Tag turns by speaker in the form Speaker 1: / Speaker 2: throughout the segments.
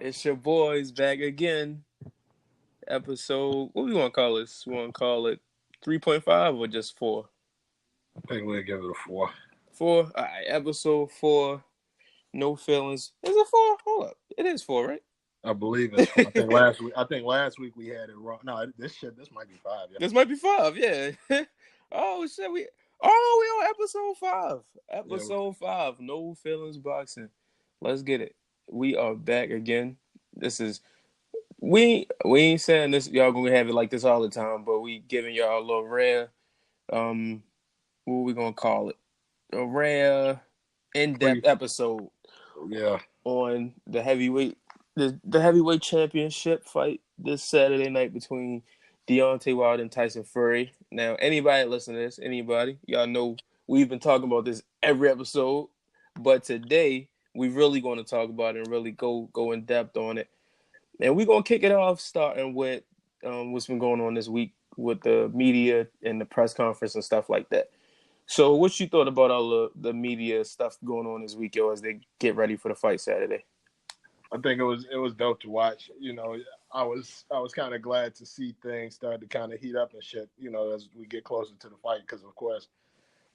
Speaker 1: It's your boys back again. Episode, what we want to call this? We want to call it 3.5 or just 4?
Speaker 2: I think we'll give it a 4.
Speaker 1: 4? All right, episode 4. No feelings. Is it 4? Hold up. It is 4, right?
Speaker 2: I believe it's 4. I think last week we had it wrong. No, this might be 5. Yeah.
Speaker 1: This might be 5, yeah. Oh, shit. We on episode 5. Episode 5. No feelings boxing. Let's get it. We are back again. This is... We ain't saying this y'all gonna have it like this all the time, but we giving y'all a little rare, what we gonna call it? A rare in-depth episode.
Speaker 2: Yeah.
Speaker 1: On the heavyweight championship fight this Saturday night between Deontay Wilder and Tyson Fury. Now, anybody listen to this, y'all know we've been talking about this every episode, but today we really gonna talk about it and really go in depth on it. And we're going to kick it off starting with what's been going on this week with the media and the press conference and stuff like that. So what you thought about all the media stuff going on this week, as they get ready for the fight Saturday?
Speaker 2: I think it was dope to watch. You know, I was kind of glad to see things start to kind of heat up and shit, as we get closer to the fight because, of course,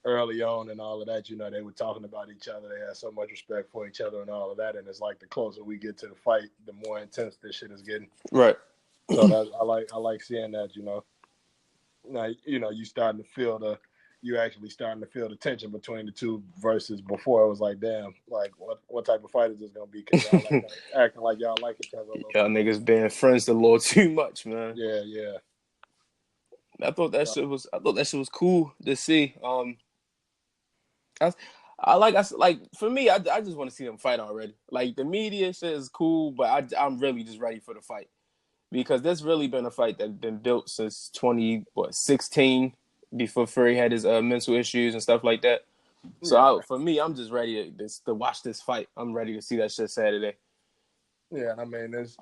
Speaker 2: early on and all of that, they were talking about each other. They had so much respect for each other and all of that. And it's like the closer we get to the fight, the more intense this shit is getting.
Speaker 1: Right.
Speaker 2: So I like seeing that. Now you actually starting to feel the tension between the two versus before it was like, damn, like what type of fight is this gonna be? Cause y'all acting like y'all like each other.
Speaker 1: Y'all niggas being friends a little too much, man.
Speaker 2: Yeah.
Speaker 1: I thought that shit was cool to see. For me, I just want to see them fight already. Like, the media shit is cool, but I'm really just ready for the fight because there's really been a fight that's been built since 2016 before Fury had his mental issues and stuff like that. So for me, I'm just ready to watch this fight. I'm ready to see that shit Saturday.
Speaker 2: Yeah, I mean it's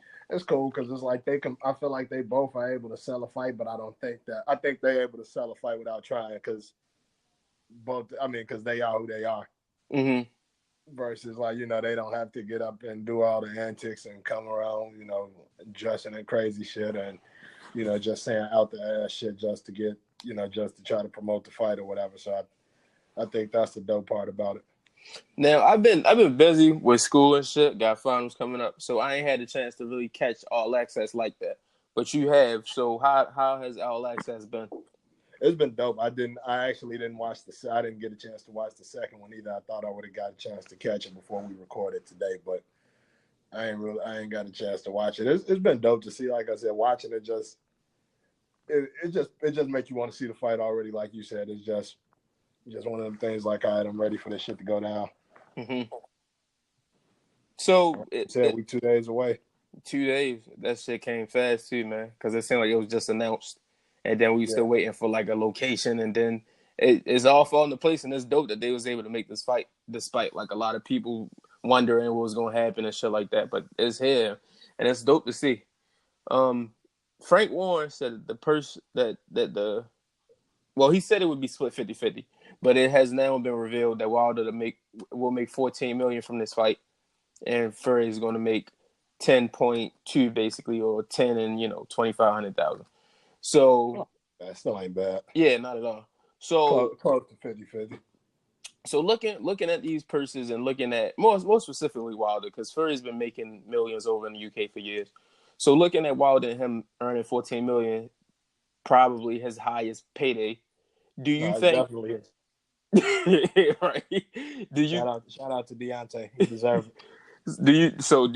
Speaker 2: cool because it's like I feel like they both are able to sell a fight, but I think they're able to sell a fight without trying because they are who they are.
Speaker 1: Mm-hmm.
Speaker 2: Versus they don't have to get up and do all the antics and come around, dressing in crazy shit and, just saying out the ass shit just to get, just to try to promote the fight or whatever. So I think that's the dope part about it.
Speaker 1: Now I've been busy with school and shit, got finals coming up, so I ain't had the chance to really catch All Access like that. But you have, so how has All Access been?
Speaker 2: It's been dope. I actually didn't I didn't get a chance to watch the second one either. I thought I would have got a chance to catch it before we recorded today, but I ain't got a chance to watch it. It's been dope to see. Like I said, watching it just makes you want to see the fight already. Like you said, it's just one of them things. Like, all right, I'm ready for this shit to go down.
Speaker 1: Mm-hmm. So
Speaker 2: we 2 days away.
Speaker 1: 2 days. That shit came fast too, man. Because it seemed like it was just announced. And then we still waiting for like a location, and then it's all falling into place. And it's dope that they was able to make this fight, despite like a lot of people wondering what was gonna happen and shit like that. But it's here, and it's dope to see. Frank Warren said he said it would be split 50-50, but it has now been revealed that Wilder will make $14 million from this fight, and Fury is going to make 10.2 basically, or 10 and $2,500,000. So
Speaker 2: that still ain't bad.
Speaker 1: Yeah, not at all. So
Speaker 2: close to 50-50.
Speaker 1: So looking at these purses and looking at more specifically Wilder, because Fury's been making millions over in the UK for years. So looking at Wilder and him earning $14 million, probably his highest payday. Do you think?
Speaker 2: Definitely is.
Speaker 1: Right.
Speaker 2: Shout out to Deontay. He deserves it.
Speaker 1: Do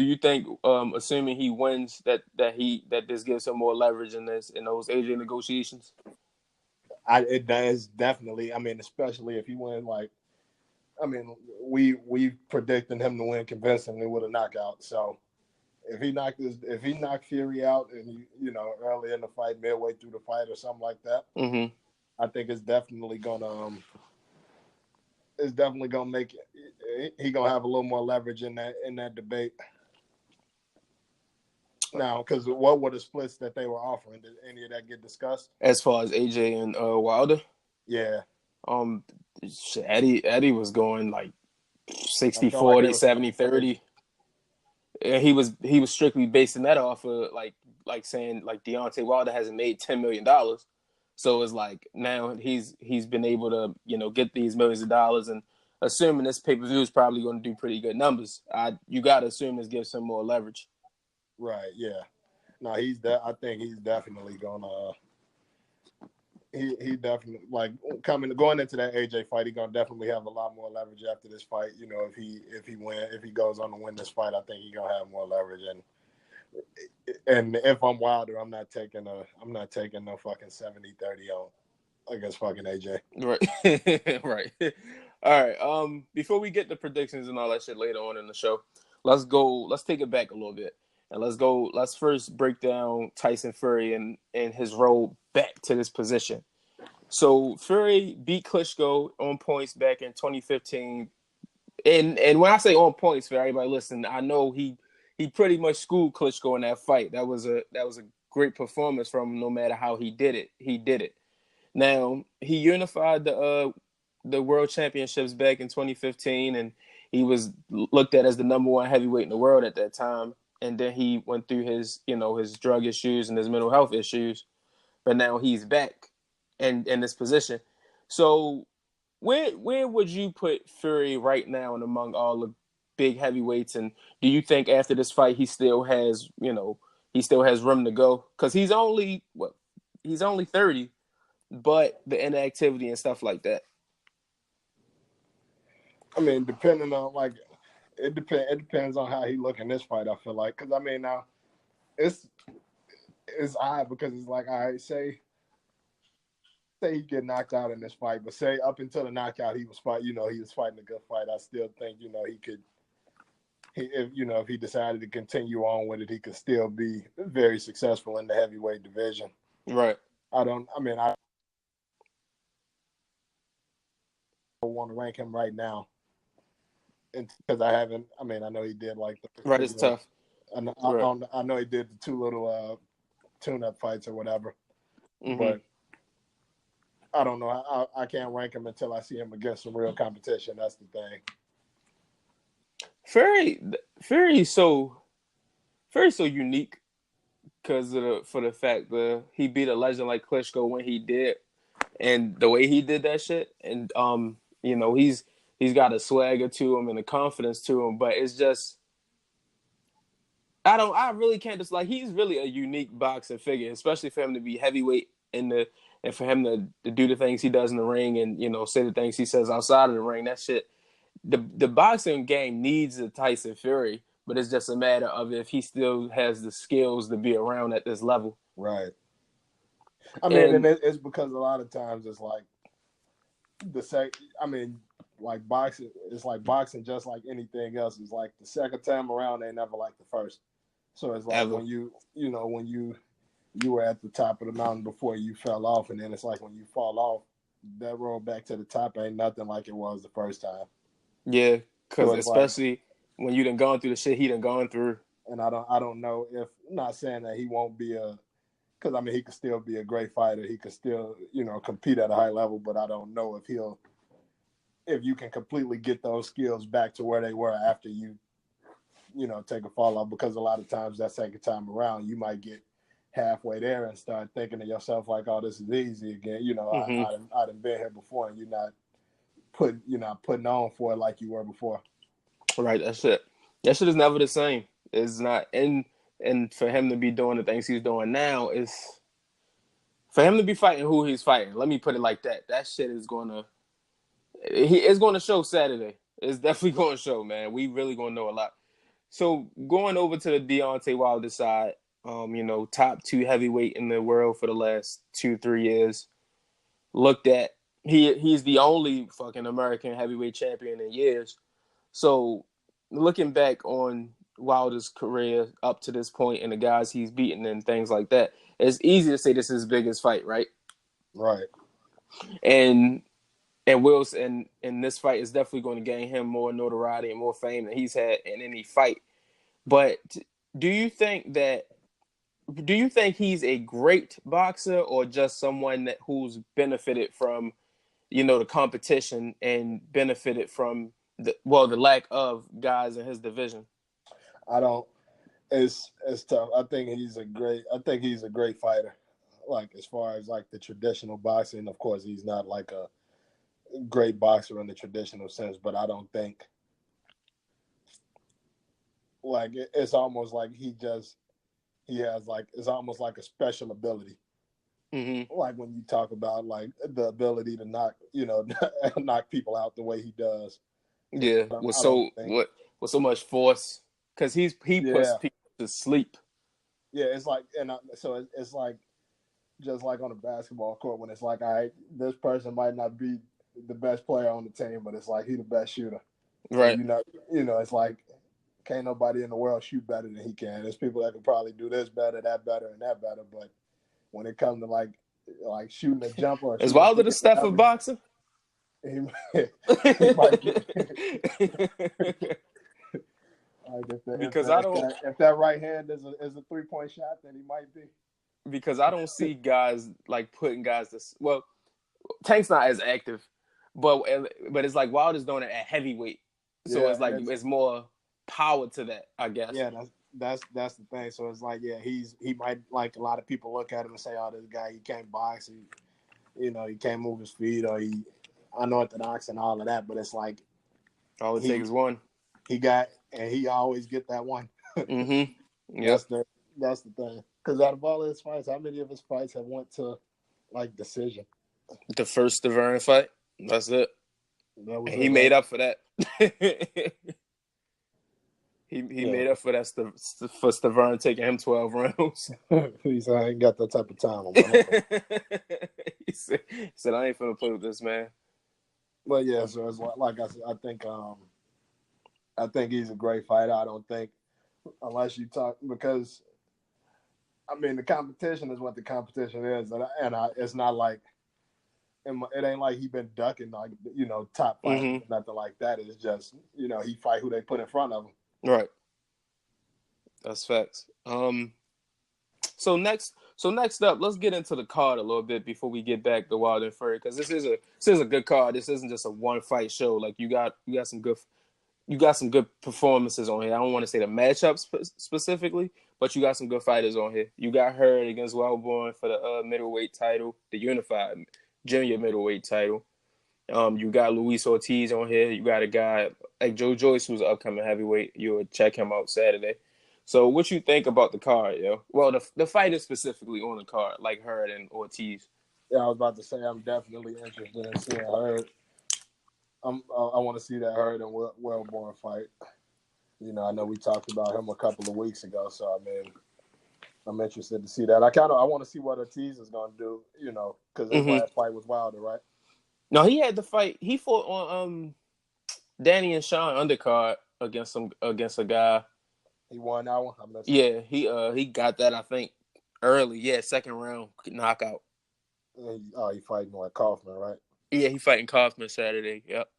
Speaker 1: you think, assuming he wins, that this gives him more leverage in those AJ negotiations?
Speaker 2: It does definitely. I mean, especially if he wins. Like, I mean, we predicted him to win convincingly with a knockout. So if he knocked Fury out and early in the fight, midway through the fight or something like that,
Speaker 1: mm-hmm.
Speaker 2: I think it's definitely gonna make he gonna have a little more leverage in that debate. Now, because what were the splits that they were offering? Did any of that get discussed?
Speaker 1: As far as AJ and Wilder?
Speaker 2: Yeah.
Speaker 1: Eddie was going like 60-40, 70-30. And he was strictly basing that off of like saying like Deontay Wilder hasn't made $10 million. So it's like now he's been able to, get these millions of dollars, and assuming this pay-per-view is probably going to do pretty good numbers. You got to assume this gives him more leverage.
Speaker 2: Right. Yeah. No, I think he's definitely gonna. He definitely like going into that AJ fight. He's gonna definitely have a lot more leverage after this fight. You know, if he goes on to win this fight, I think he's gonna have more leverage. And if I'm Wilder, I'm not taking no fucking 70-30 on against fucking AJ.
Speaker 1: Right. Right. All right. Before we get the predictions and all that shit later on in the show, let's take it back a little bit. And let's first break down Tyson Fury and his role back to this position. So Fury beat Klitschko on points back in 2015. And when I say on points, for everybody listen, I know he pretty much schooled Klitschko in that fight. That was a great performance from him, no matter how he did it. He did it. Now he unified the world championships back in 2015, and he was looked at as the number one heavyweight in the world at that time. And then he went through his drug issues and his mental health issues, but now he's back in this position. So where would you put Fury right now and among all the big heavyweights? And do you think after this fight he still has room to go? Because he's only 30, but the inactivity and stuff like that.
Speaker 2: I mean, depending on like it depends on how he look in this fight. I feel like because I mean now it's it's odd because it's like I say he get knocked out in this fight, but say up until the knockout he was he was fighting a good fight. I still think he could. If he decided to continue on with it, he could still be very successful in the heavyweight division.
Speaker 1: Right.
Speaker 2: I don't. I mean, I don't want to rank him right now, because I haven't. I mean, I know he did like the
Speaker 1: Right. It's tough. Right.
Speaker 2: I know he did the two little tune-up fights or whatever,
Speaker 1: Mm-hmm.
Speaker 2: but I don't know. I can't rank him until I see him against some real competition. That's the thing.
Speaker 1: Fury's so unique because for the fact that he beat a legend like Klitschko when he did, and the way he did that shit, and he's got a swagger to him and a confidence to him, but it's just I really can't just like he's really a unique boxing figure, especially for him to be heavyweight and for him to do the things he does in the ring and say the things he says outside of the ring. That shit, the boxing game needs a Tyson Fury, but it's just a matter of if he still has the skills to be around at this level.
Speaker 2: Right. I mean, and it's because a lot of times it's like like boxing. It's like boxing, just like anything else. It's like the second time around, they never like the first. So it's like when when you were at the top of the mountain before you fell off, and then it's like when you fall off, that road back to the top ain't nothing like it was the first time.
Speaker 1: Yeah, because especially when you done gone through the shit he done gone through.
Speaker 2: And I don't know if not saying that he won't be because I mean he could still be a great fighter. He could still compete at a high level, but I don't know if you can completely get those skills back to where they were after you take a fall off, because a lot of times that second time around you might get halfway there and start thinking to yourself like, oh, this is easy again.
Speaker 1: Mm-hmm.
Speaker 2: I done been here before, and you're not putting on for it like you were before.
Speaker 1: Right, that shit is never the same. It's not, and for him to be doing the things he's doing now is for him to be fighting who he's fighting. Let me put it like that. That shit is gonna show Saturday. It's definitely going to show, man. We really gonna know a lot. So going over to the Deontay Wilder side, top 2 heavyweight in the world for the last 2-3 years. Looked at, he's the only fucking American heavyweight champion in years. So looking back on Wilder's career up to this point and the guys he's beaten and things like that, it's easy to say this is his biggest fight, right?
Speaker 2: Right.
Speaker 1: And Will's and this fight is definitely going to gain him more notoriety and more fame than he's had in any fight. But do you think he's a great boxer or just someone who's benefited from, the competition and benefited from the lack of guys in his division?
Speaker 2: I don't. It's tough. I think he's a great fighter. Like as far as like the traditional boxing, of course, he's not like a great boxer in the traditional sense. But I don't think like it's almost like he has like it's almost like a special ability.
Speaker 1: Mm-hmm.
Speaker 2: Like when you talk about like the ability to knock knock people out the way he does.
Speaker 1: Yeah,
Speaker 2: I don't think.
Speaker 1: with so much force, because he puts
Speaker 2: Yeah,
Speaker 1: people to sleep.
Speaker 2: yeah. It's like so it's like just like on a basketball court when it's like, all right, this person might not be the best player on the team, but it's like he the best shooter, and
Speaker 1: Right.
Speaker 2: it's like can't nobody in the world shoot better than he can. There's people that can probably do this better, that better, and that better, but when it comes to like shooting a jumper or
Speaker 1: Is
Speaker 2: shooting a
Speaker 1: Wilder
Speaker 2: three
Speaker 1: the
Speaker 2: or
Speaker 1: Steph of
Speaker 2: whatever,
Speaker 1: boxing?
Speaker 2: he, he might be. Like
Speaker 1: Because I don't
Speaker 2: if that right hand is a 3-point shot, then he might be.
Speaker 1: because I don't see guys like putting guys to well, Tank's not as active, but it's like Wilder's doing it at heavyweight, so
Speaker 2: Yeah,
Speaker 1: it's
Speaker 2: and
Speaker 1: like it's more power to that, I guess.
Speaker 2: yeah, that's the thing. So it's like, yeah, he might like a lot of people look at him and say, oh, this guy he can't box, he can't move his feet, or he unorthodox and all of that. But it's like
Speaker 1: All it
Speaker 2: he
Speaker 1: takes is one.
Speaker 2: he always get that one.
Speaker 1: Mm-hmm. Yep.
Speaker 2: that's the that's the thing. Because out of all his fights, how many of his fights have went to like decision?
Speaker 1: The first Stavern fight. That's it.
Speaker 2: That was
Speaker 1: And
Speaker 2: it,
Speaker 1: he
Speaker 2: right?
Speaker 1: made up for that. he
Speaker 2: Yeah.
Speaker 1: made up for that for Stavern taking him 12 rounds.
Speaker 2: He said, I ain't got that type of time on my hands.
Speaker 1: He said, I ain't finna play with this man.
Speaker 2: But yeah, so it's like I said, I think he's a great fighter. I don't think unless you talk because I mean the competition is what the competition is, it's not like it ain't like he been ducking like top fighters or
Speaker 1: Mm-hmm.
Speaker 2: nothing like that. It's just he fight who they put in front of him.
Speaker 1: Right. That's facts. So next up, let's get into the card a little bit before we get back to Wilder and Fury, because this is a good card. This isn't just a one fight show. Like you got some good performances on here. I don't want to say the matchups specifically, but you got some good fighters on here. You got Hurd against Wellborn for the middleweight title, the unified junior middleweight title. You got Luis Ortiz on here. You got a guy like Joe Joyce, who's an upcoming heavyweight. You'll check him out Saturday. So, what you think about the card, yo? Well, the fighters specifically on the card, like Hurd and Ortiz.
Speaker 2: Yeah, I was about to say I'm definitely interested in seeing Hurd. I want to see that Hurd and Wellborn fight. I know we talked about him a couple of weeks ago, so I mean, I'm interested to see that. I want to see what Ortiz is going to do. Because his
Speaker 1: Mm-hmm.
Speaker 2: last fight was Wilder, right?
Speaker 1: No, he had the fight. He fought on Danny and Sean undercard against a guy.
Speaker 2: He won that one. I'm not sure.
Speaker 1: Yeah, he got that, I think, early. Yeah, second round knockout.
Speaker 2: He fighting like Kaufman, right?
Speaker 1: Yeah, he fighting Kaufman Saturday. Yep.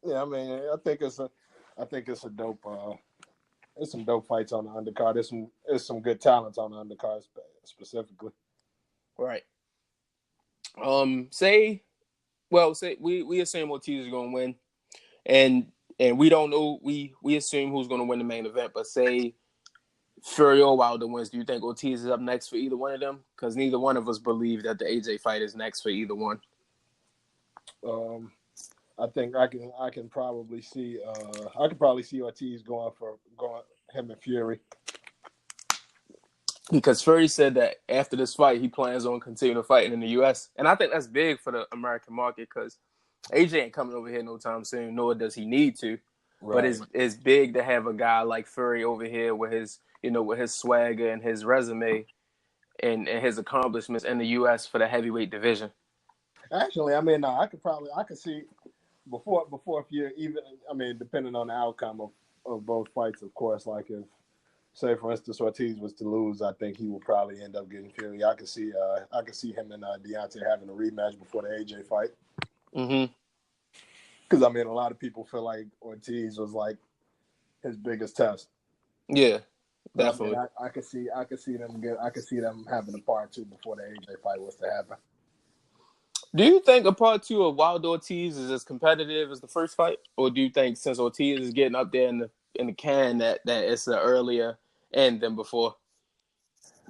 Speaker 2: Yeah, I mean, I think it's a dope. There's some dope fights on the undercard. There's some good talents on the undercard specifically.
Speaker 1: Right. Say we assume Ortiz is gonna win, and we don't know. We assume who's gonna win the main event, but say Fury or Wilder wins. Do you think Ortiz is up next for either one of them? Because neither one of us believe that the AJ fight is next for either one.
Speaker 2: I think I can probably see Ortiz going him and Fury.
Speaker 1: Because Fury said that after this fight, he plans on continuing fighting in the U.S. And I think that's big for the American market because AJ ain't coming over here no time soon, nor does he need to.
Speaker 2: Right.
Speaker 1: But it's big to have a guy like Fury over here with his with his swagger and his resume and his accomplishments in the U.S. for the heavyweight division.
Speaker 2: Actually, I mean, no, I could see before if you even, I mean, depending on the outcome of both fights, of course, like if, say for instance, Ortiz was to lose, I think he would probably end up getting Fury. I could see him and Deontay having a rematch before the AJ fight.
Speaker 1: Mm-hmm.
Speaker 2: Because I mean, a lot of people feel like Ortiz was like his biggest test.
Speaker 1: Yeah,
Speaker 2: But
Speaker 1: definitely.
Speaker 2: I mean, I could see them having a part two before the AJ fight was to happen.
Speaker 1: Do you think a part two of Wilder Ortiz is as competitive as the first fight, or do you think since Ortiz is getting up there in in the can that it's an earlier end than before.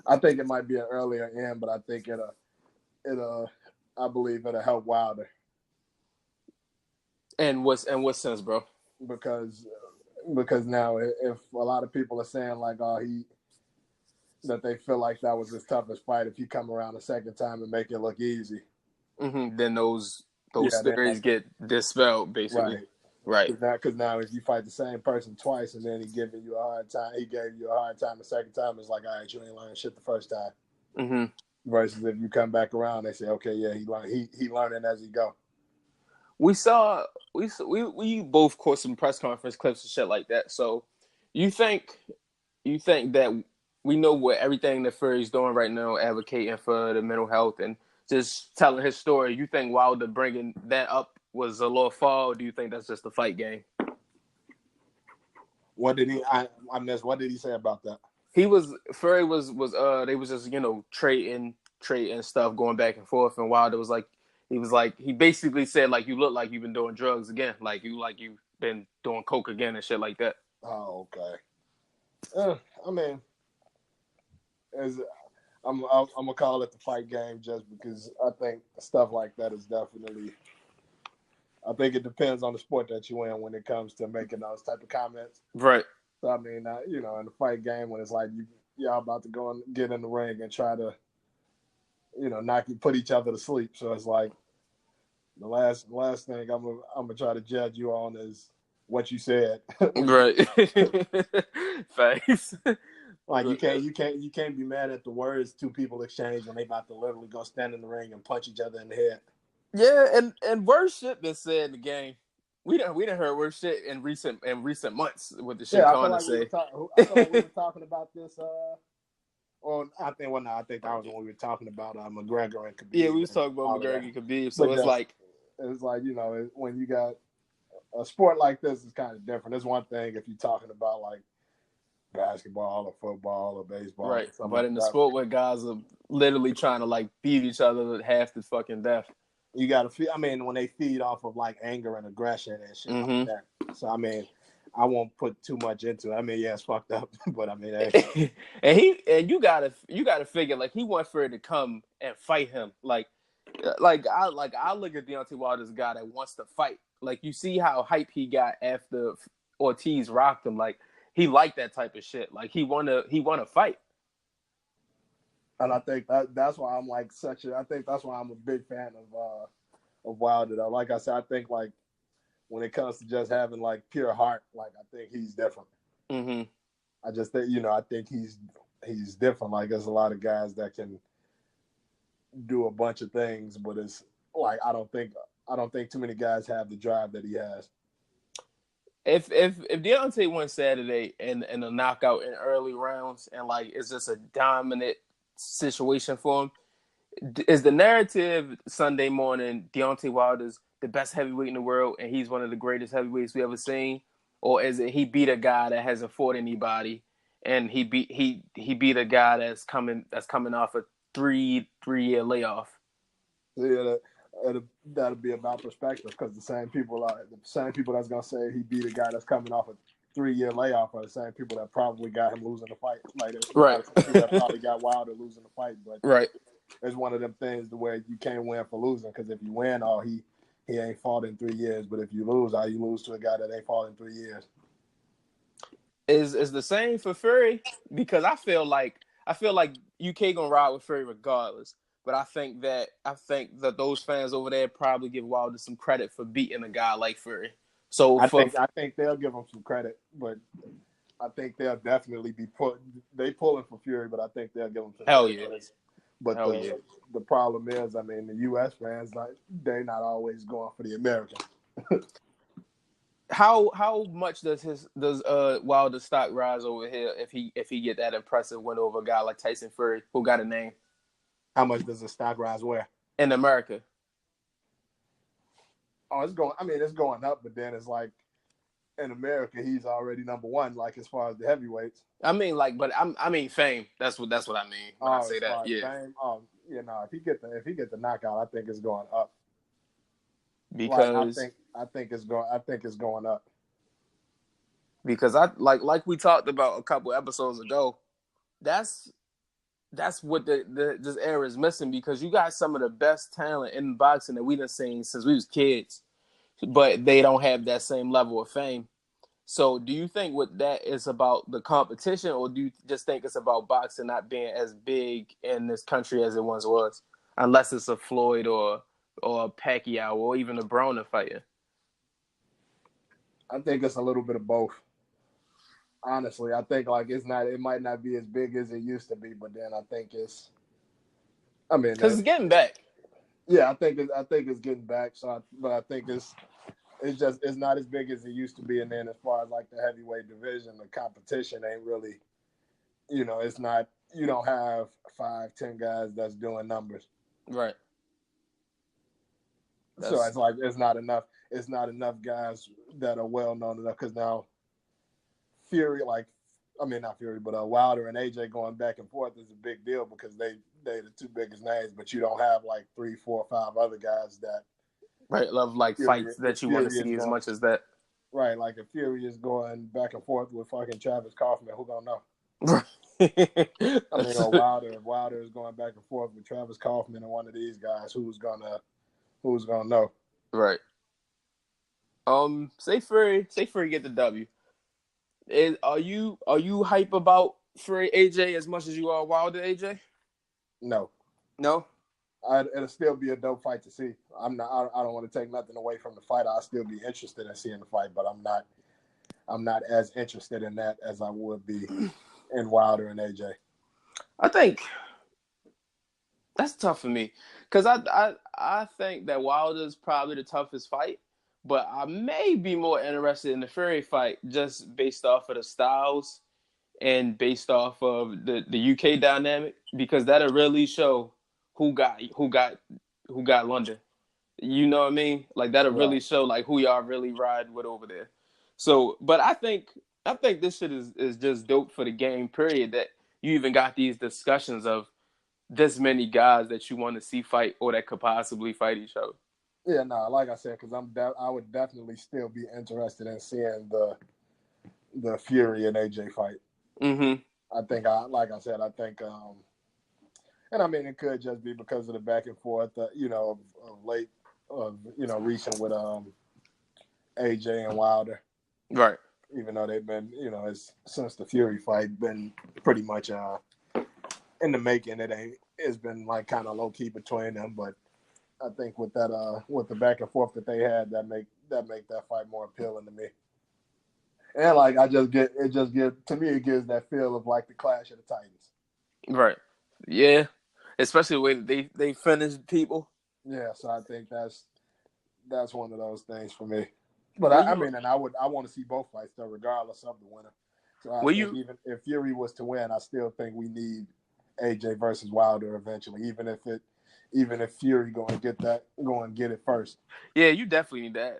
Speaker 2: I think it might be an earlier end, but I think I believe it'll help Wilder
Speaker 1: And what sense, bro?
Speaker 2: because now if a lot of people are saying like, oh, that they feel like that was his toughest fight, if you come around a second time and make it look easy,
Speaker 1: Then those
Speaker 2: then
Speaker 1: theories get dispelled, basically.
Speaker 2: right.
Speaker 1: Right.
Speaker 2: Because now if you fight the same person twice and then he gave you a hard time the second time, it's like, all right, you ain't learning shit the first time.
Speaker 1: Mm-hmm.
Speaker 2: Versus if you come back around, they say, okay, yeah, he learning as he go.
Speaker 1: We both caught some press conference clips and shit like that. So you think that we know what everything that Fury's doing right now, advocating for the mental health and just telling his story. You think Wilder bringing that up was a little fall? Or do you think that's just a fight game?
Speaker 2: What did he? I missed. What did he say about that?
Speaker 1: Fury was they was just trading stuff, going back and forth, and Wilder was like he basically said like, you look like you've been doing drugs again, like you've been doing coke again and shit like that.
Speaker 2: Oh, okay. I mean, I'm gonna call it the fight game just because I think stuff like that is definitely. I think it depends on the sport that you in when it comes to making those type of comments.
Speaker 1: Right.
Speaker 2: So I mean, in the fight game when it's like y'all about to go and get in the ring and try to, put each other to sleep. So it's like the last thing I'm gonna try to judge you on is what you said.
Speaker 1: Right. Thanks.
Speaker 2: Like you can't be mad at the words two people exchange when they about to literally go stand in the ring and punch each other in the head.
Speaker 1: Yeah, and worse shit been said in the game. We done heard worse shit in recent months with the shit
Speaker 2: Yeah,
Speaker 1: Connor say.
Speaker 2: I feel like we were talking about this. I think that was when we were talking about McGregor and Khabib.
Speaker 1: Yeah, we was talking about McGregor and Khabib. So
Speaker 2: but
Speaker 1: it's like
Speaker 2: when you got a sport like this, is kind of different. It's one thing if you're talking about like basketball or football or baseball,
Speaker 1: right,
Speaker 2: or
Speaker 1: but
Speaker 2: like
Speaker 1: in the
Speaker 2: that,
Speaker 1: sport where guys are literally trying to like beat each other to half the fucking death.
Speaker 2: you got to feel. I mean, when they feed off of like anger and aggression and shit like that. So I mean, I won't put too much into it. I mean, yeah, it's fucked up, but I mean, hey.
Speaker 1: and you gotta figure like he wants for it to come and fight him. Like I look at Deontay Wilder as a guy that wants to fight. Like you see how hype he got after Ortiz rocked him. Like he liked that type of shit. Like he wanna fight.
Speaker 2: And I think that's why I'm like I think that's why I'm a big fan of Wilder. Though. Like I said, I think like when it comes to just having like pure heart, like I think he's different.
Speaker 1: Mm-hmm.
Speaker 2: I just think I think he's different. Like there's a lot of guys that can do a bunch of things, but it's like I don't think too many guys have the drive that he has.
Speaker 1: If Deontay won Saturday and a knockout in early rounds and like it's just a dominant situation for him, is the narrative Sunday morning Deontay Wilder's the best heavyweight in the world and he's one of the greatest heavyweights we ever seen, or is it he beat a guy that hasn't fought anybody and he beat a guy that's coming off a 3-year layoff?
Speaker 2: Yeah, that'll be about perspective because the same people that's gonna say he beat a guy that's coming off a 3-year layoff are the same people that probably got him losing the fight. Like
Speaker 1: right,
Speaker 2: people that probably got Wilder losing the fight, but
Speaker 1: right.
Speaker 2: It's one of them things the way you can't win for losing because if you win, he ain't fought in 3 years. But if you lose, you lose to a guy that ain't fought in 3 years.
Speaker 1: Is the same for Fury because I feel like UK gonna ride with Fury regardless. But I think that those fans over there probably give Wilder some credit for beating a guy like Fury. So
Speaker 2: I think they'll give him some credit, but I think they'll definitely be pulling for Fury, but I think they'll give him some
Speaker 1: hell
Speaker 2: credit.
Speaker 1: Yeah.
Speaker 2: But the problem is, I mean, the U.S. fans they're not always going for the Americans.
Speaker 1: How much does Wilder stock rise over here if he get that impressive win over a guy like Tyson Fury who got a name?
Speaker 2: How much does the stock rise where?
Speaker 1: In America.
Speaker 2: Oh, it's going up, but then it's like in America he's already number one, like as far as the heavyweights.
Speaker 1: I mean, I mean fame. That's what I mean when I say that. Yeah.
Speaker 2: Fame, if he get the knockout, I think it's going up.
Speaker 1: Because
Speaker 2: I think it's going up.
Speaker 1: because I like we talked about a couple episodes ago. That's that's what this era is missing because you got some of the best talent in boxing that we done seen since we was kids, but they don't have that same level of fame. So, do you think what that is about the competition, or do you just think it's about boxing not being as big in this country as it once was, unless it's a Floyd or a Pacquiao or even a Broner fighter?
Speaker 2: I think it's a little bit of both. Honestly, I think like it's not. It might not be as big as it used to be, but then I think it's. I mean,
Speaker 1: Because it's getting back.
Speaker 2: yeah, I think it's getting back. But I think it's not as big as it used to be. And then as far as like the heavyweight division, the competition ain't really. It's not. You don't have 5, 10 guys that's doing numbers.
Speaker 1: Right.
Speaker 2: So
Speaker 1: That's
Speaker 2: it's like it's not enough. It's not enough guys that are well known enough because now Fury, like, I mean not Fury, but Wilder and AJ going back and forth is a big deal because they the two biggest names, but you don't have like 3, 4, 5 other guys that
Speaker 1: right. Love like fights
Speaker 2: If
Speaker 1: that you want to
Speaker 2: Fury is
Speaker 1: see as
Speaker 2: going
Speaker 1: much as that.
Speaker 2: right, like if Fury is going back and forth with fucking Travis Kaufman, who gonna know?
Speaker 1: Right.
Speaker 2: I mean, or Wilder, if Wilder is going back and forth with Travis Kaufman and one of these guys, who's gonna know?
Speaker 1: right. Say Fury get the W. Are you hype about Fury AJ as much as you are Wilder AJ?
Speaker 2: No.
Speaker 1: No.
Speaker 2: It'll still be a dope fight to see. I'm not. I don't want to take nothing away from the fight. I'll still be interested in seeing the fight, but I'm not. I'm not as interested in that as I would be in Wilder and AJ.
Speaker 1: I think that's tough for me because I think that Wilder's probably the toughest fight, but I may be more interested in the Fury fight just based off of the styles and based off of the UK dynamic because that'll really show who got London. You know what I mean? Like that'll
Speaker 2: Right.
Speaker 1: really show like who y'all really ride with over there. So, but I think this shit is just dope for the game. Period. That you even got these discussions of this many guys that you want to see fight or that could possibly fight each other.
Speaker 2: Yeah. No. Like I said, because I would definitely still be interested in seeing the Fury and AJ fight.
Speaker 1: Mm-hmm.
Speaker 2: I think like I said, I think and I mean it could just be because of the back and forth, of late, of recent with AJ and Wilder.
Speaker 1: Right.
Speaker 2: Even though they've been, it's since the Fury fight been pretty much in the making. It's been like kind of low key between them, but I think with the back and forth that they had, that make that fight more appealing to me. And like to me it gives that feel of like the Clash of the Titans.
Speaker 1: Right. Yeah. Especially the way that they finish people.
Speaker 2: Yeah, so I think that's one of those things for me. But
Speaker 1: Were
Speaker 2: I
Speaker 1: you
Speaker 2: mean, and I want to see both fights though, regardless of the winner. So I
Speaker 1: were
Speaker 2: think
Speaker 1: you
Speaker 2: even if Fury was to win, I still think we need AJ versus Wilder eventually, even if Fury going to get it first.
Speaker 1: Yeah, you definitely need that.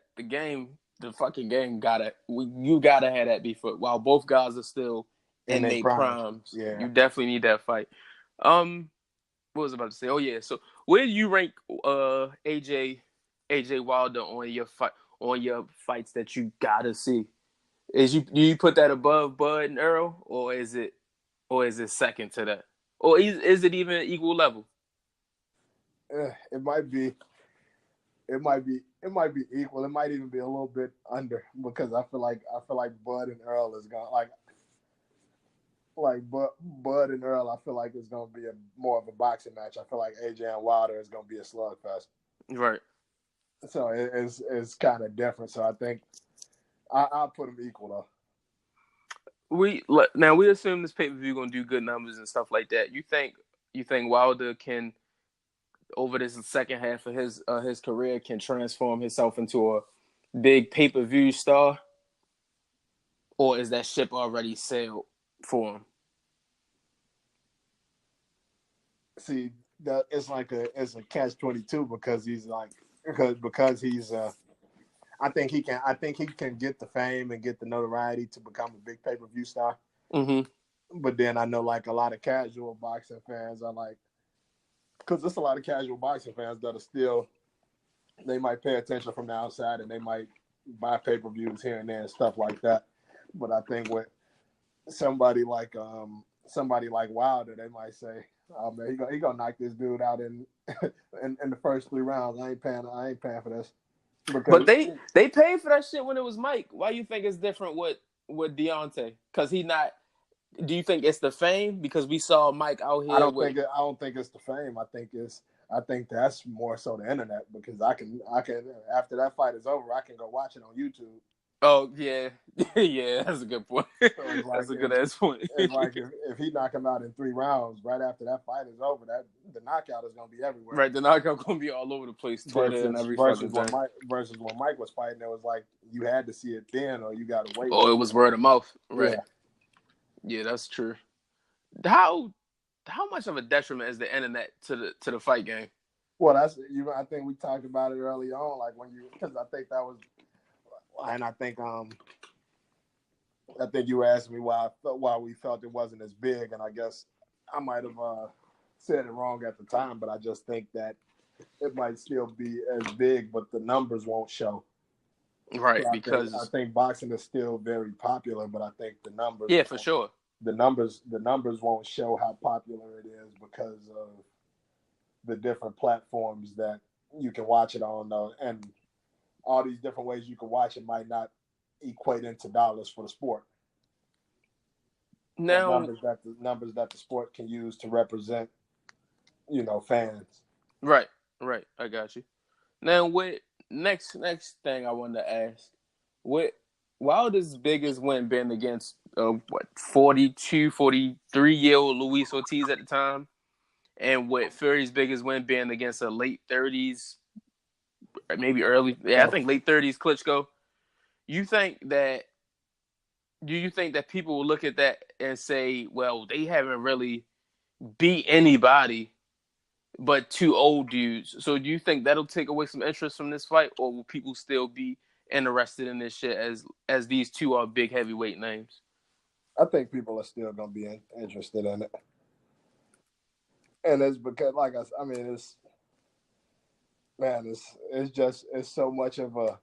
Speaker 1: The fucking game you gotta have that before while both guys are still
Speaker 2: In
Speaker 1: in
Speaker 2: their
Speaker 1: their
Speaker 2: primes.
Speaker 1: primes.
Speaker 2: Yeah.
Speaker 1: You definitely need that fight. What was I about to say? Oh yeah. So where do you rank AJ Wilder on your fights that you gotta see? Do you put that above Bud and Earl, or is it second to that, or is it even equal level?
Speaker 2: It might be it might be equal. It might even be a little bit under because I feel like Bud and Earl is gonna Bud and Earl. I feel like it's gonna be a more of a boxing match. I feel like AJ and Wilder is gonna be a slugfest.
Speaker 1: Right.
Speaker 2: So it's kind of different. So I think I'll put them equal though.
Speaker 1: We assume this pay per view gonna do good numbers and stuff like that. You think Wilder can over this second half of his career can transform himself into a big pay per view star, or is that ship already sailed for him?
Speaker 2: See, that it's a catch-22 because he's like because he's I think he can get the fame and get the notoriety to become a big pay-per-view star.
Speaker 1: Mm-hmm.
Speaker 2: But then I know like a lot of casual boxing fans are like because there's a lot of casual boxing fans that are still they might pay attention from the outside and they might buy pay-per-views here and there and stuff like that. But I think with somebody like Wilder, they might say, "Oh man, he gonna knock this dude out in in the first 3 rounds. I ain't paying for this."
Speaker 1: But
Speaker 2: Because
Speaker 1: they paid for that shit when it was Mike. Why you think it's different with Deontay? Because he not. Do you think it's the fame? Because we saw Mike out here with.
Speaker 2: I don't think it's the fame. I think that's more so the internet because I can after that fight is over, I can go watch it on YouTube.
Speaker 1: Oh yeah, yeah. That's a good point.
Speaker 2: So it's like
Speaker 1: That's a good ass point.
Speaker 2: if he knock him out in 3 rounds, right after that fight is over, that the knockout is gonna be everywhere.
Speaker 1: Right, the knockout gonna be all over the place, Twitter and every fucking thing.
Speaker 2: Versus when Mike was fighting, it was like you had to see it then or you got to wait.
Speaker 1: Oh, it was word of mouth. Right.
Speaker 2: Yeah.
Speaker 1: Yeah, that's true. How how much of a detriment is the internet to the fight game?
Speaker 2: Well, that's you. I think we talked about it early on, like when you because I think that was, and I think you asked me why we felt it wasn't as big, and I guess I might have said it wrong at the time, but I just think that it might still be as big, but the numbers won't show.
Speaker 1: Right,
Speaker 2: So I
Speaker 1: because
Speaker 2: think boxing is still very popular, but I think
Speaker 1: yeah, for sure.
Speaker 2: the numbers won't show how popular it is because of the different platforms that you can watch it on, and all these different ways you can watch it might not equate into dollars for the sport. Or
Speaker 1: Now,
Speaker 2: numbers that the sport can use to represent, fans.
Speaker 1: right, right, I got you. Now, what next thing I wanted to ask, what Wilder's biggest win been against 42, 43-year old Luis Ortiz at the time, and what Fury's biggest win been against a late 30s, maybe early, yeah, I think late 30s Klitschko. You think that do you think that people will look at that and say, well, they haven't really beat anybody but two old dudes? So do you think that'll take away some interest from this fight, or will people still be interested in this shit as these two are big heavyweight names?
Speaker 2: I think people are still going to be interested in it, and it's because, I mean, it's so much of a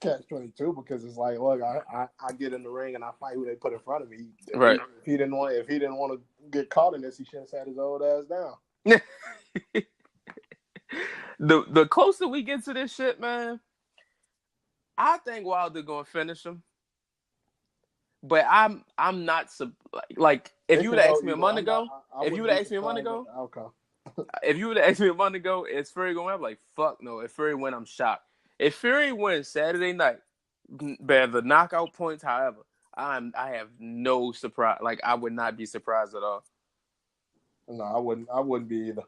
Speaker 2: catch-22 because it's like, look, I get in the ring and I fight who they put in front of me.
Speaker 1: Right.
Speaker 2: If he didn't want to get caught in this, he should have sat his old ass down.
Speaker 1: The closer we get to this shit, man, I think Wilder gonna finish him. But I'm not like if you would have asked me a month ago, if you would have asked me a month ago, if you would have asked me a month ago, is Fury gonna win? Like fuck no. If Fury win, I'm shocked. If Fury wins Saturday night, by the knockout points, however, I have no surprise. Like I would not be surprised at all.
Speaker 2: No, I wouldn't be either.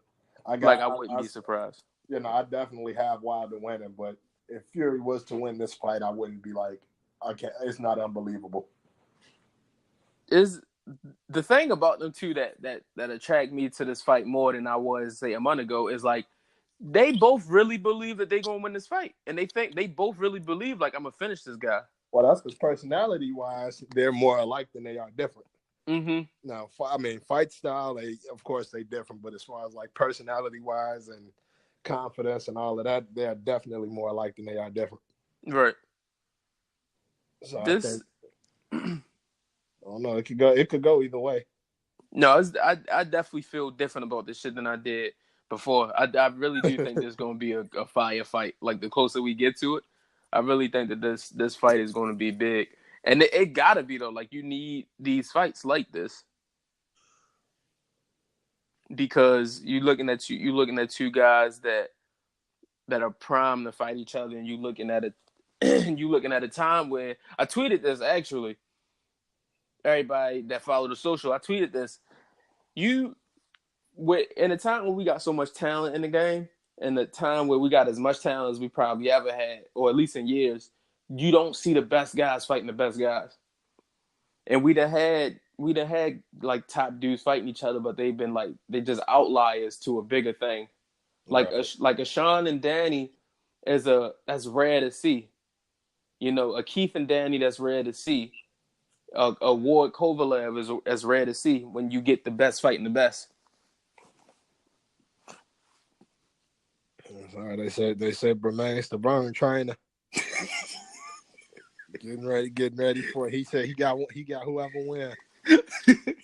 Speaker 1: I wouldn't be surprised.
Speaker 2: I definitely have Wilder winning, but if Fury was to win this fight, I wouldn't be like, I can't. It's not unbelievable.
Speaker 1: Is the thing about them two that attract me to this fight more than I was say a month ago is like they both really believe that they're gonna win this fight, and they both really believe like I'm gonna finish this guy.
Speaker 2: Well, that's because personality wise, they're more alike than they are different.
Speaker 1: Mm-hmm.
Speaker 2: Now, I mean, fight style, of course they different, but as far as like personality wise and confidence and all of that, they are definitely more alike than they are different.
Speaker 1: Right.
Speaker 2: So I think, I don't know. It could go either way.
Speaker 1: No, I definitely feel different about this shit than I did before. I really do think there's gonna be a fire fight. Like the closer we get to it, I really think that this fight is gonna be big, and it gotta be though. Like you need these fights like this because you're looking at two guys that are primed to fight each other, and you looking at it. You looking at a time where I tweeted this actually. Everybody that follow the social, I tweeted this. In a time when we got so much talent in the game, in the time where we got as much talent as we probably ever had, or at least in years, you don't see the best guys fighting the best guys. And we'd have had like top dudes fighting each other, but they've been like they just outliers to a bigger thing. Like a Sean and Danny that's rare to see. A Keith and Danny that's rare to see. A Ward Kovalev is as rare to see when you get the best fighting the best.
Speaker 2: Sorry, they said Bermain's the burn trainer. Getting ready for it. He said he got whoever win.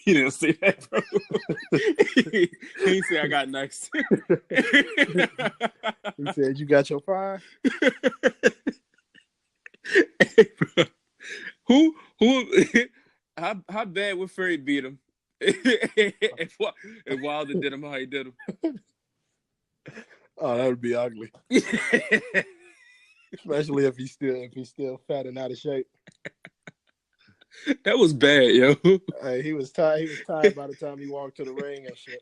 Speaker 1: He didn't say that, bro. He didn't say I got next.
Speaker 2: He said you got your five.
Speaker 1: Hey, bro. Who how bad would Fury beat him? if Wilder did him how he did him.
Speaker 2: Oh, that would be ugly. Especially if he's still fat and out of shape.
Speaker 1: That was bad, yo.
Speaker 2: Hey, he was tired. He was tired by the time he walked to the ring and shit.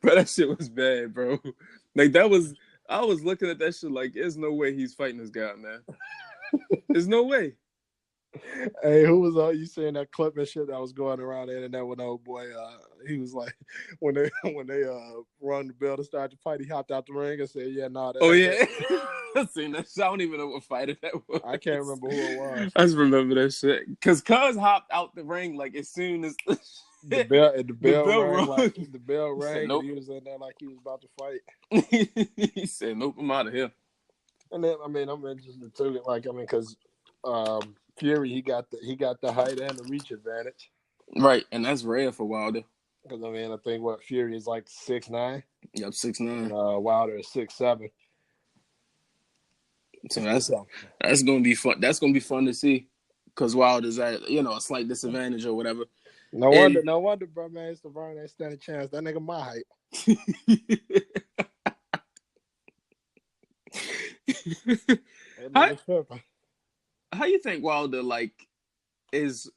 Speaker 1: Bro, that shit was bad, bro. Like that was. I was looking at that shit like, there's no way he's fighting this guy, man. There's no way.
Speaker 2: Hey, who was all you saying that clip and shit that was going around the internet with old boy? He was like, when they run the bell to start the fight, he hopped out the ring and said, "Yeah, nah."
Speaker 1: Oh yeah, I seen that shit. I don't even know what fighter that was.
Speaker 2: I can't remember who it was.
Speaker 1: I just remember that shit because Cuz hopped out the ring like as soon as
Speaker 2: the bell rang.
Speaker 1: Like,
Speaker 2: the bell rang.
Speaker 1: Said, nope.
Speaker 2: And he was in there like he was about to fight.
Speaker 1: He said, "Nope, I'm out of here."
Speaker 2: And then I'm interested too. Because Fury he got the height and the reach advantage.
Speaker 1: Right, and that's rare for Wilder.
Speaker 2: Because I think what Fury is like 6'9".
Speaker 1: Yep, 6'9".
Speaker 2: Wilder is 6'7".
Speaker 1: So that's gonna be fun. That's gonna be fun to see. Because Wilder's at a slight disadvantage or whatever.
Speaker 2: No wonder, bro, man. Stavron ain't stand a chance. That nigga my height.
Speaker 1: How you think Wilder is?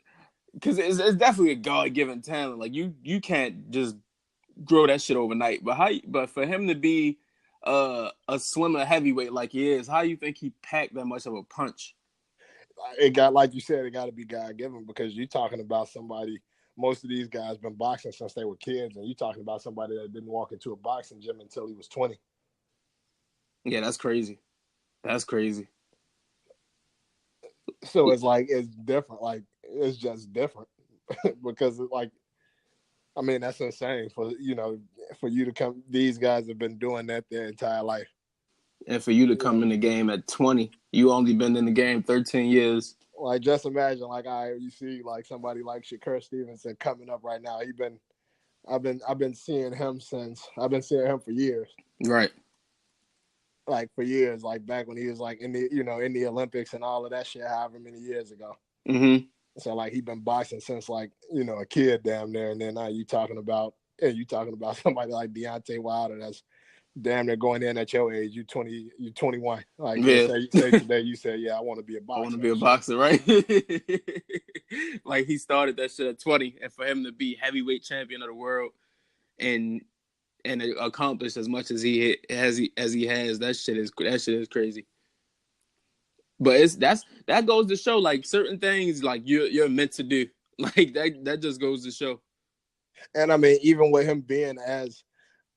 Speaker 1: Because it's definitely a God-given talent. Like you can't just grow that shit overnight. But for him to be a slimmer heavyweight like he is, how you think he packed that much of a punch?
Speaker 2: It got, like you said, it got to be God-given because you're talking about somebody. Most of these guys been boxing since they were kids, and you're talking about somebody that didn't walk into a boxing gym until he was 20.
Speaker 1: Yeah, that's crazy. That's crazy.
Speaker 2: So it's different. Like it's just different because that's insane for you to come. These guys have been doing that their entire life.
Speaker 1: And for you to come in the game at 20, you only been in the game 13 years.
Speaker 2: Like, just imagine, you see, like, somebody like Shakur Stevenson coming up right now. I've been seeing him for years.
Speaker 1: Right.
Speaker 2: Like, for years, like, back when he was, like, in the Olympics and all of that shit, however many years ago.
Speaker 1: Mm-hmm.
Speaker 2: So, like, he been boxing since, like, a kid damn near. And then now you talking about somebody like Deontay Wilder that's damn near going in at your age. You 21. Like,
Speaker 1: yeah.
Speaker 2: say today you say, yeah, I want to be a boxer.
Speaker 1: I want to be a boxer, right? Like, he started that shit at 20, and for him to be heavyweight champion of the world and accomplish as much as he has, that shit is crazy. But that goes to show, like, certain things like you're meant to do. Like that just goes to show.
Speaker 2: And even with him being as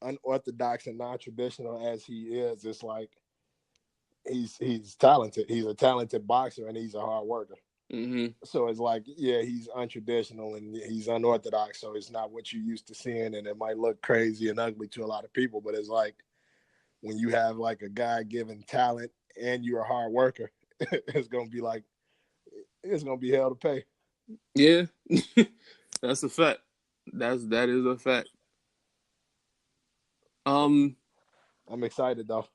Speaker 2: unorthodox and non-traditional as he is, it's like he's talented. He's a talented boxer and he's a hard worker.
Speaker 1: Mm-hmm.
Speaker 2: So it's like, yeah, he's untraditional and he's unorthodox. So it's not what you used to seeing, and it might look crazy and ugly to a lot of people. But it's like when you have like a God-given talent and you're a hard worker, it's gonna be hell to pay.
Speaker 1: Yeah, that's a fact. That is a fact. I'm
Speaker 2: excited though.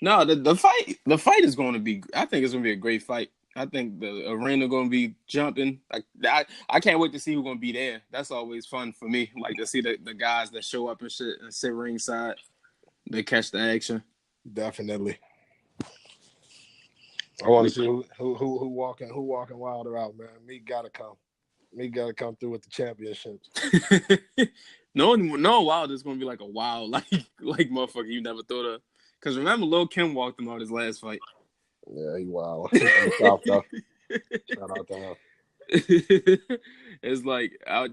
Speaker 1: No, the fight is going to be. I think it's going to be a great fight. I think the arena going to be jumping. I can't wait to see who's going to be there. That's always fun for me. Like to see the guys that show up and shit and sit ringside. They catch the action.
Speaker 2: Definitely. I want to see who walking Wilder out, man. Me gotta come through with the championships.
Speaker 1: No Wilder's going to be like a wild like motherfucker you never thought of. Because remember, Lil Kim walked him out his last fight.
Speaker 2: Yeah, he wild. He's from the South, though. Shout out to him.
Speaker 1: It's I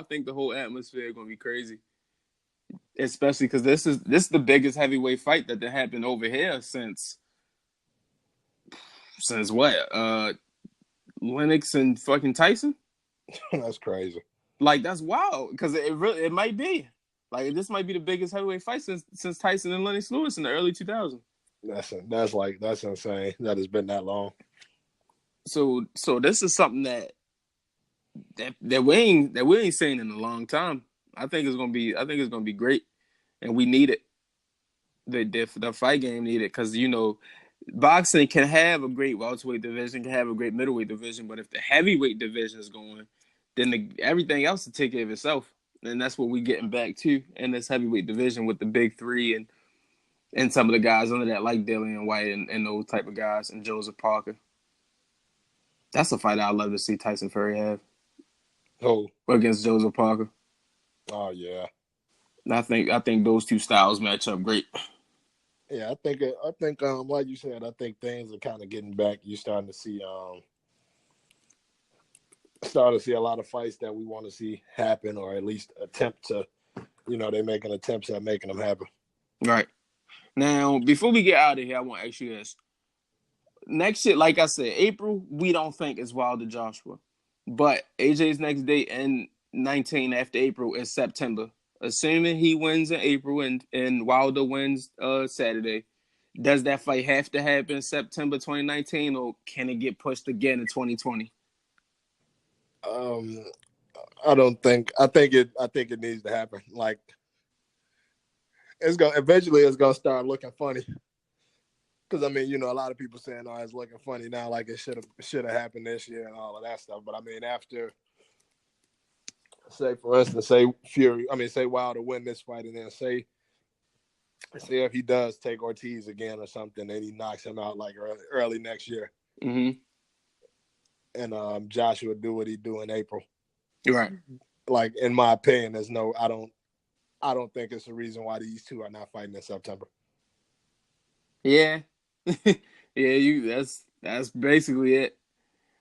Speaker 1: think the whole atmosphere is gonna be crazy, especially because this is the biggest heavyweight fight that happened over here since what? Lennox and fucking Tyson.
Speaker 2: That's crazy.
Speaker 1: Like that's wild because it might be. Like this might be the biggest heavyweight fight since Tyson and Lennox Lewis in the early 2000s.
Speaker 2: That's insane. That has been that long.
Speaker 1: so this is something that we ain't seen in a long time. I think it's gonna be great, and we need it. The fight game needed because boxing can have a great welterweight division, can have a great middleweight division, but if the heavyweight division is going, then everything else will take care of itself, and that's what we're getting back to in this heavyweight division with the big three and some of the guys under that like Dillian White and those type of guys and Joseph Parker. That's a fight I'd love to see Tyson Fury have
Speaker 2: Oh,
Speaker 1: against Joseph Parker.
Speaker 2: oh yeah,
Speaker 1: I think those two styles match up great.
Speaker 2: yeah. I think like you said, I think things are kind of getting back. You're starting to see a lot of fights that we want to see happen, or at least attempt to. They're making attempts at making them happen.
Speaker 1: Right. Now, before we get out of here, I want to ask you this. Next year, like I said, April, we don't think is Wilder Joshua. But AJ's next date in 19 after April is September. Assuming he wins in April and Wilder wins Saturday, does that fight have to happen September 2019 or can it get pushed again in 2020?
Speaker 2: Um, I don't think. I think it. I think it needs to happen. Like it's gonna start looking funny. Because I mean, a lot of people saying, "Oh, it's looking funny now, like it should have happened this year and all of that stuff." But I mean, after, say for instance, say Wilder win this fight, and then say if he does take Ortiz again or something, and he knocks him out like early next year,
Speaker 1: Mm-hmm.
Speaker 2: and Joshua do what he do in April.
Speaker 1: Right.
Speaker 2: Like in my opinion, I don't think it's a reason why these two are not fighting in September.
Speaker 1: Yeah. That's basically it.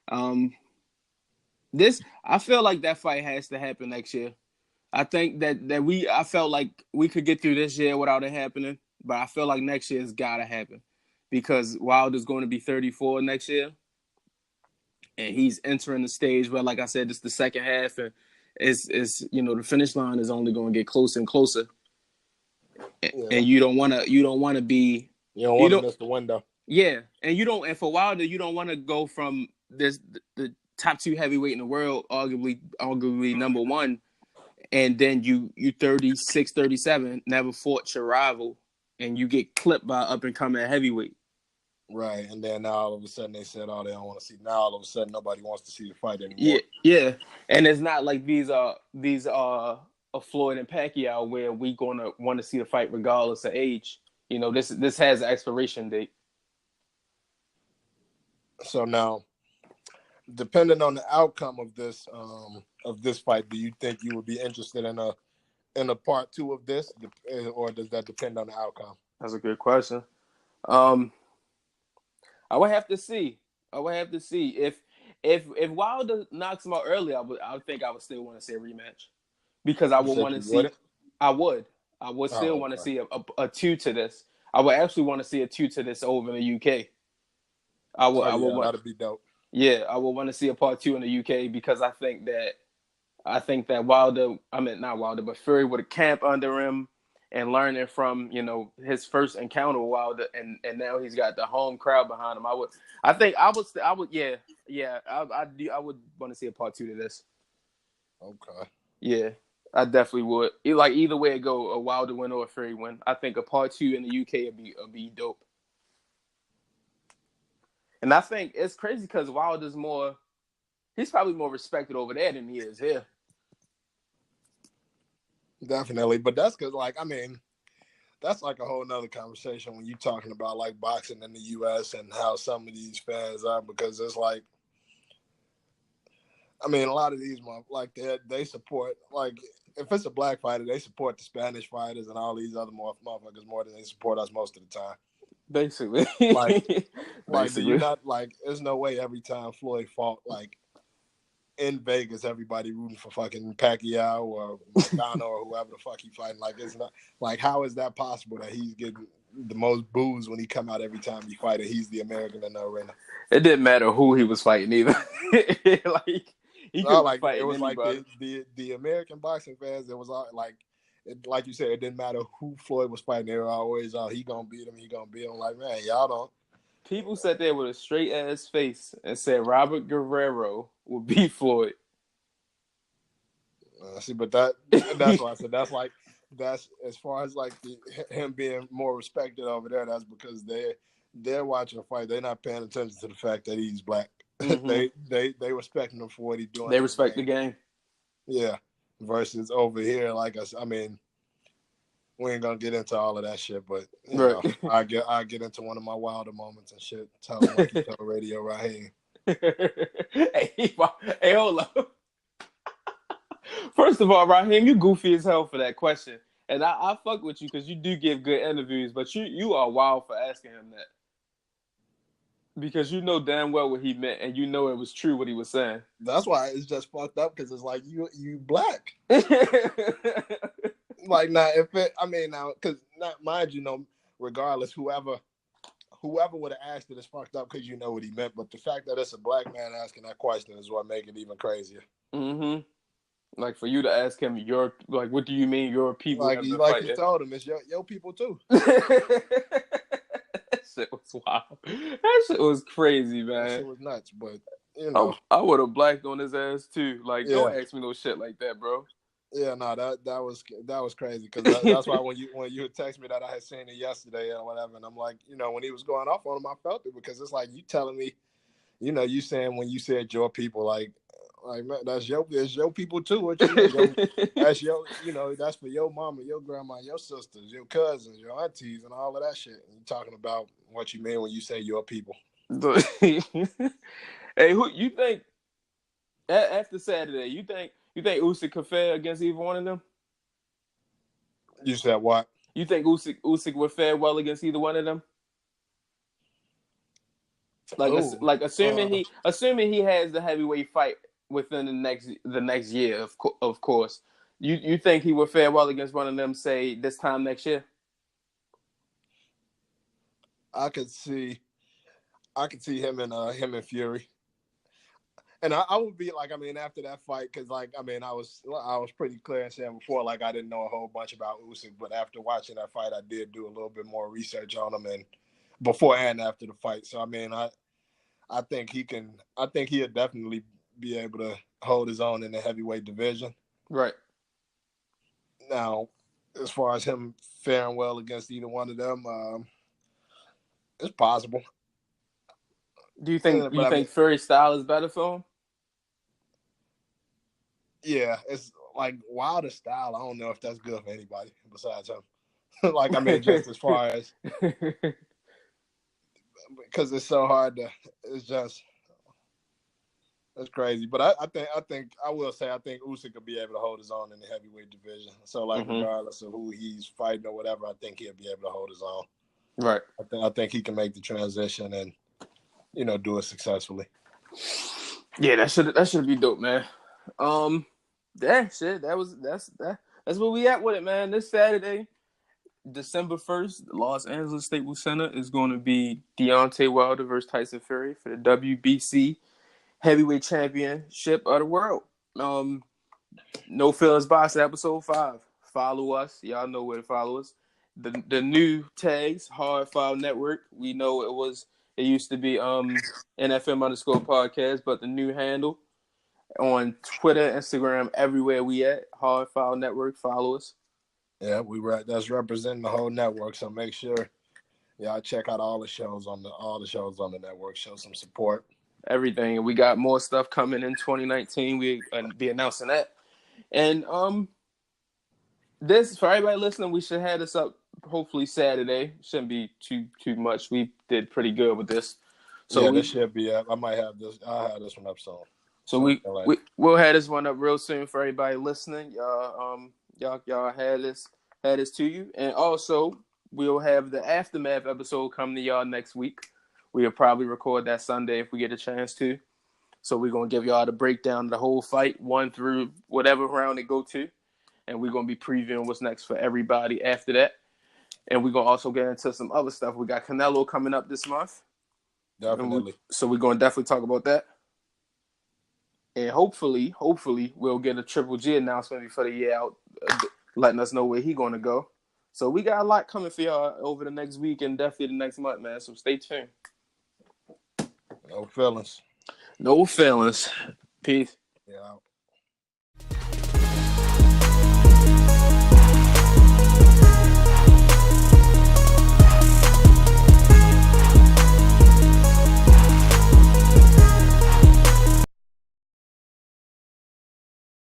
Speaker 1: Um I feel like that fight has to happen next year. I think I felt like we could get through this year without it happening, but I feel like next year has got to happen because Wilder's going to be 34 next year, and he's entering the stage where, like I said, it's the second half, and is the finish line is only going to get closer and closer,
Speaker 2: Yeah,
Speaker 1: and you don't want to be
Speaker 2: you don't
Speaker 1: you
Speaker 2: want to
Speaker 1: don't
Speaker 2: miss the window.
Speaker 1: yeah, and for Wilder you don't want to go from the top two heavyweight in the world, arguably number one, and then you 36, 37, never fought your rival, and you get clipped by up and coming heavyweight.
Speaker 2: Right, and then now all of a sudden they said, "Oh, they don't want to see." Now all of a sudden nobody wants to see the fight
Speaker 1: Yeah,
Speaker 2: anymore.
Speaker 1: yeah, and it's not like these are a Floyd and Pacquiao where we gonna want to see the fight regardless of age. This has an expiration date.
Speaker 2: So now, depending on the outcome of this fight, do you think you would be interested in a part two of this, or does that depend on the outcome?
Speaker 1: That's a good question. Um, I would have to see. I would have to see if Wilder knocks him out early. I would think I would still want to see a rematch because I
Speaker 2: You
Speaker 1: would
Speaker 2: said
Speaker 1: want to
Speaker 2: you
Speaker 1: see.
Speaker 2: wouldn't.
Speaker 1: I would. I would still
Speaker 2: Oh,
Speaker 1: want to
Speaker 2: okay.
Speaker 1: see a two to this. I would actually want to see a two to this over in the UK. I would.
Speaker 2: Oh
Speaker 1: I would
Speaker 2: yeah,
Speaker 1: want.
Speaker 2: that'd be dope.
Speaker 1: Yeah, I would want to see a part two in the UK because I think that Wilder. I mean, not Wilder, but Fury would have camped under him and learning from his first encounter with Wilder, and now he's got the home crowd behind him. I think I would. Yeah, yeah. I would want to see a part two to this.
Speaker 2: Okay.
Speaker 1: Yeah, I definitely would. Like either way it go, a Wilder win or a Fury win. I think a part two in the UK would be dope. And I think it's crazy because Wilder's more. He's probably more respected over there than he is here.
Speaker 2: Definitely, but that's because, like, I mean, that's like a whole nother conversation when you're talking about like boxing in the U.S. and how some of these fans are, because it's like, I mean, a lot of these like they support, like, if it's a black fighter, they support the Spanish fighters and all these other motherfuckers more than they support us most of the time.
Speaker 1: Basically,
Speaker 2: Like, do you
Speaker 1: basically,
Speaker 2: not, like? There's no way every time Floyd fought, like, in Vegas, everybody rooting for fucking Pacquiao or Maidana or whoever the fuck he fighting. Like, it's not, like, how is that possible that he's getting the most boos when he come out every time he fight and he's the American in the arena?
Speaker 1: it didn't matter who he was fighting either. Like he could
Speaker 2: No,
Speaker 1: have been
Speaker 2: like, it
Speaker 1: fighting
Speaker 2: was like
Speaker 1: anybody.
Speaker 2: the American boxing fans. It was all like, like you said, it didn't matter who Floyd was fighting. They were always, "Oh, he gonna beat him. He gonna beat him." Like, man, y'all don't.
Speaker 1: People sat there with a straight ass face and said Robert Guerrero would beat Floyd.
Speaker 2: See, but that's why I said that's as far as like him being more respected over there. That's because they're watching a fight. They're not paying attention to the fact that he's black.
Speaker 1: Mm-hmm.
Speaker 2: They respecting him for what he's doing
Speaker 1: They
Speaker 2: in the
Speaker 1: respect the
Speaker 2: game.
Speaker 1: game.
Speaker 2: Yeah, versus over here, like I mean, we ain't gonna get into all of that shit, but you
Speaker 1: Right.
Speaker 2: know, I get into one of my wilder moments and shit. Tell Monkey Tell Radio right here.
Speaker 1: Hey, hold up. First of all, Raheem, you goofy as hell for that question. And I fuck with you because you do give good interviews, but you are wild for asking him that. Because you know damn well what he meant and you know it was true what he was saying.
Speaker 2: That's why it's just fucked up because it's like you black. Like now, now because not mind you know, regardless, whoever would have asked it is fucked up because you know what he meant. But the fact that it's a black man asking that question is what make it even crazier.
Speaker 1: Mm-hmm. Like for you to ask him, what do you mean your people
Speaker 2: Like
Speaker 1: have been
Speaker 2: you
Speaker 1: fighting?
Speaker 2: told him, it's your people too.
Speaker 1: That shit was wild. That shit was crazy, man.
Speaker 2: That shit was nuts, but you know,
Speaker 1: I would have blacked on his ass too. Like,
Speaker 2: yeah.
Speaker 1: don't ask me no shit like that, bro.
Speaker 2: Yeah, no, that was crazy because that's why when you text me that I had seen it yesterday or whatever, and I'm like, you know, when he was going off on him, I felt it because it's like you telling me, you know, you saying when you said your people, like man, that's your people too. What you mean? That's you know, that's for your mama, your grandma, your sisters, your cousins, your aunties, and all of that shit. And you talking about what you mean when you say your people.
Speaker 1: Hey, who you think after Saturday? You think Usyk could fare against either one of them?
Speaker 2: You said what?
Speaker 1: You think Usyk would fare well against either one of them? Like assuming he has the heavyweight fight within the next year, of course. You think he would fare well against one of them, say this time next year?
Speaker 2: I could see him and Fury. And I would be like, I mean, after that fight, because like, I mean, I was pretty clear in saying before, like, I didn't know a whole bunch about Usyk, but after watching that fight, I did do a little bit more research on him, and before and after the fight. So I mean, I think he'll definitely be able to hold his own in the heavyweight division.
Speaker 1: Right.
Speaker 2: Now, as far as him faring well against either one of them, it's possible.
Speaker 1: Do you think Fury's style is better for him?
Speaker 2: Yeah, it's like Wilder style. I don't know if that's good for anybody besides him. Like, I mean, just as far as because it's so hard to. It's crazy. But I think I will say I think Usyk could be able to hold his own in the heavyweight division. So like regardless of who he's fighting or whatever, I think he'll be able to hold his own.
Speaker 1: Right.
Speaker 2: I think he can make the transition and do it successfully.
Speaker 1: Yeah, that should be dope, man. Yeah, shit. That's where we at with it, man. This Saturday, December 1st, the Los Angeles Staples Center is going to be Deontay Wilder versus Tyson Fury for the WBC Heavyweight Championship of the world. NoFeelins Box episode 5. Follow us. Y'all know where to follow us. The new tags, Hard File Network. We know it used to be NFM_podcast, but the new handle on Twitter, Instagram, everywhere we at, Hard File Network. Follow us.
Speaker 2: Yeah, that's representing the whole network. So make sure y'all check out all the shows on the network. Show some support.
Speaker 1: Everything. We got more stuff coming in 2019. We be announcing that. And this for everybody listening, we should have this up hopefully Saturday. Shouldn't be too much. We did pretty good with this. So
Speaker 2: yeah, this should be up. I might have this. I'll have this one up soon.
Speaker 1: So we'll have this one up real soon for everybody listening. Y'all had this to you, and also we'll have the aftermath episode coming to y'all next week. We'll probably record that Sunday if we get a chance to. So we're gonna give y'all the breakdown of the whole fight, 1 through whatever round it go to, and we're gonna be previewing what's next for everybody after that. And we're gonna also get into some other stuff. We got Canelo coming up this month.
Speaker 2: Definitely.
Speaker 1: So we're gonna definitely talk about that. And hopefully, we'll get a Triple G announcement before the year out, letting us know where he's going to go. So we got a lot coming for y'all over the next week and definitely the next month, man. So stay tuned.
Speaker 2: No feelings.
Speaker 1: No feelings. Peace.
Speaker 2: Yeah.